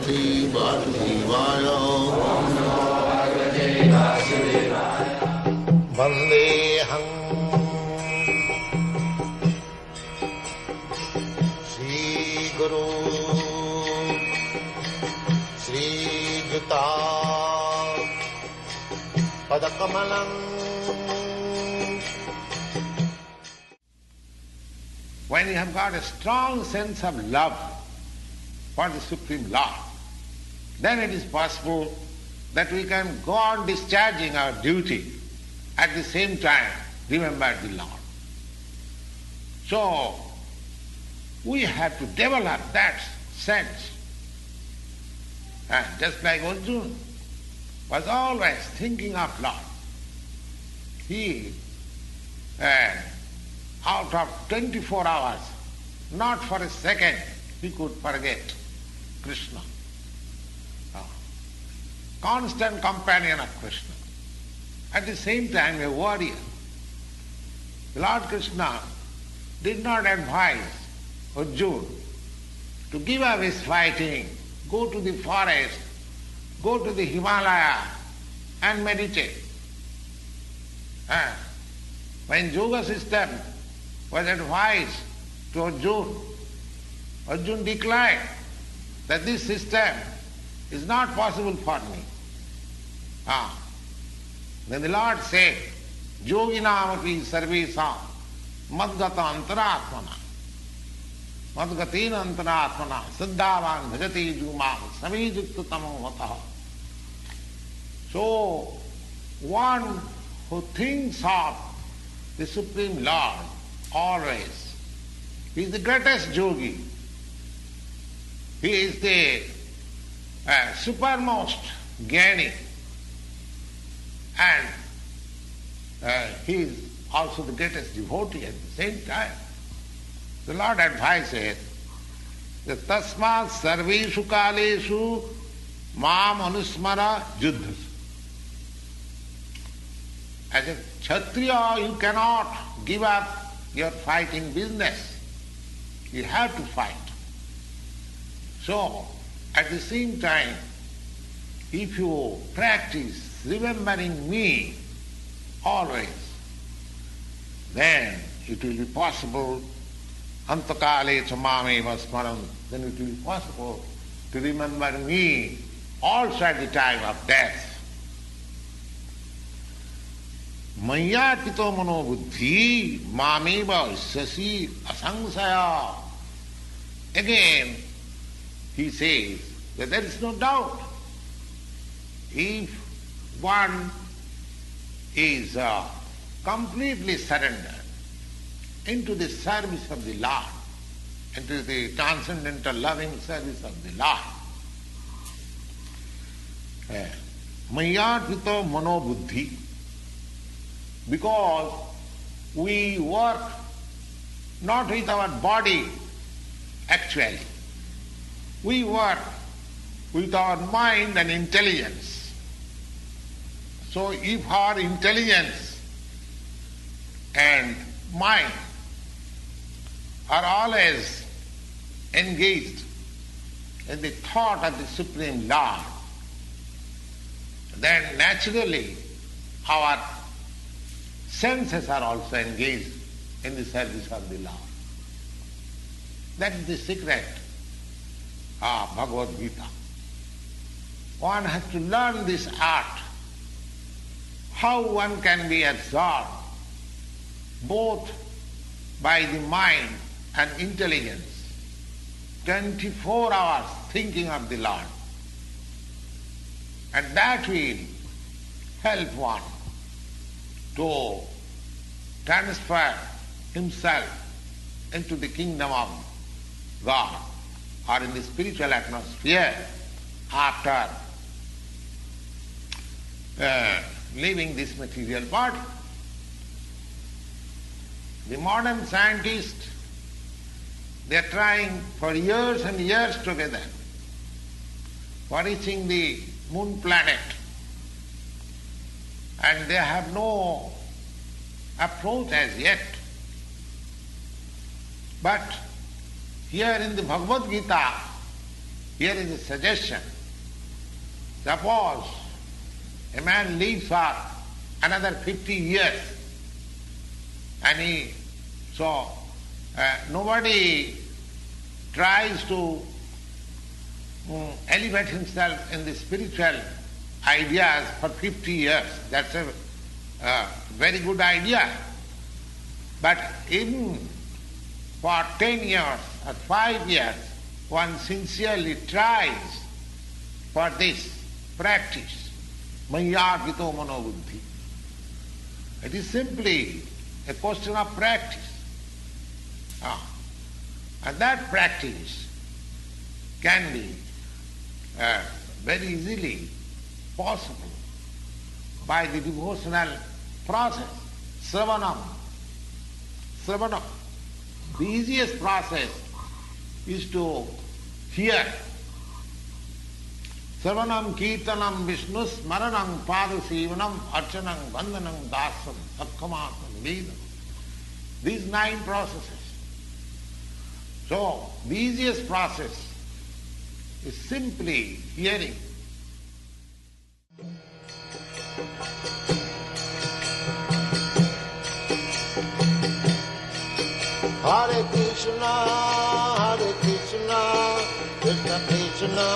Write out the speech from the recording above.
Bhagavate Vasudevaya. Vandeham Shri Guru Shri Juta Padakamalam. When you have got a strong sense of love for the Supreme Lord, then it is possible that we can go on discharging our duty, at the same time remember the Lord. So, we have to develop that sense. And just like Arjuna was always thinking of Lord. He, out of 24 hours, not for a second, he could forget Krishna. Constant companion of Krishna. At the same time, a warrior. Lord Krishna did not advise Arjuna to give up his fighting, go to the forest, go to the Himalaya and meditate. When yoga system was advised to Arjuna, Arjuna declared that this system is not possible for me. Then the Lord said, Yoginam api sarvesam madgata antaratmana madgatina antaratmana siddhavan bhajati jumam samijukta tamo vataha. So, one who thinks of the Supreme Lord always, he is the greatest yogi. He is the supermost jnani, and he is also the greatest devotee at the same time. The Lord advises that tasmat sarveshu kaleshu mam anusmara juddhasu. As a Kshatriya, you cannot give up your fighting business. You have to fight. So, at the same time, if you practice remembering me always, then it will be possible, antakale chamameva smaram, then it will be possible to remember me also at the time of death. Mayatito mano buddhi mameva sasi asangsaya. Again, he says that there is no doubt. If one is completely surrendered into the service of the Lord, into the transcendental loving service of the Lord, mayatito mano buddhi, because we work not with our body actually. We work with our mind and intelligence. So if our intelligence and mind are always engaged in the thought of the Supreme Lord, then naturally our senses are also engaged in the service of the Lord. That is the secret of Bhagavad-gita. One has to learn this art, how one can be absorbed both by the mind and intelligence, 24 hours thinking of the Lord. And that will help one to transfer himself into the kingdom of God or in the spiritual atmosphere after leaving this material body. The modern scientists, they are trying for years and years together for reaching the moon planet, and they have no approach as yet. But here in the Bhagavad-gita, Here is a suggestion. Suppose a man lives for another 50 years and nobody tries to elevate himself in the spiritual ideas for 50 years. That's a very good idea. But even for 10 years or 5 years, one sincerely tries for this practice, Mayarpito Manobuddhi. It is simply a question of practice. And that practice can be very easily possible by the devotional process, Sravanam. The easiest process is to hear. Sravanam, Kirtanam, Vishnu, Smaranam, Padasivanam, Archanam, Vandanam, Dasam, Sakkamatam, Vedam. These 9 processes. So, the easiest process is simply hearing. Hare Krishna, Krishna Krishna,